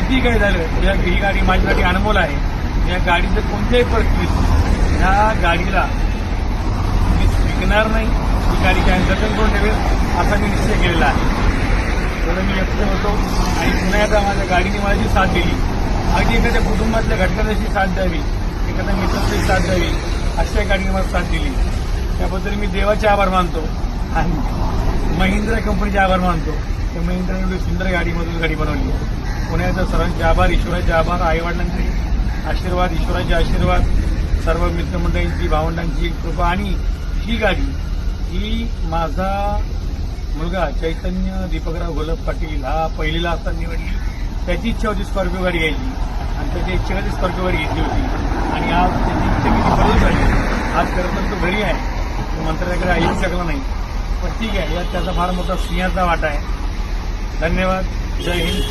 किती काही झालं, ही गाडी माझ्यासाठी अनमोल आहे. या गाडीचं कोणत्याही परिस्थितीत ह्या गाडीला मी विकणार नाही. ही गाडी काय जतन करून ठेवेल असा मी निश्चय केलेला आहे. एवढं मी व्यक्त होतो. आणि पुन्हा एकदा माझ्या गाडीने मला जी साथ दिली, अगदी एखाद्या कुटुंबातल्या घटकांची साथ द्यावी, एखाद्या मित्राची साथ द्यावी, अशा गाडीने मला साथ दिली. त्याबद्दल मी देवाचे आभार मानतो आणि महिंद्रा कंपनीचे आभार मानतो. त्या महिंद्राने एवढी सुंदर गाडीमधून गाडी बनवली. पुण्याचा सर्वांचे आभार, ईश्वराचे आभार, आईवडिलांचे आशीर्वाद, ईश्वराचे आशीर्वाद, सर्व मित्रमंडळींची, भावंडांची कृपा. आणि ही गाडी ही माझा मुलगा चैतन्य दीपकराव घोलप पाटील हा पहिलीला असताना निवडली. त्याची इच्छा होती स्कॉर्पिओ गाडी घ्यायची आणि त्याची इच्छा होती स्कॉर्पिओ गाडी घेतली होती. आणि आज त्याची इच्छा किती बदल झाली. आज खरं तर तो घरी आहे, तो मंत्र्याकडे येऊ शकला नाही. पण ठीक आहे, यात त्याचा फार मोठा सिंहाचा वाटा आहे. धन्यवाद. जय हिंद.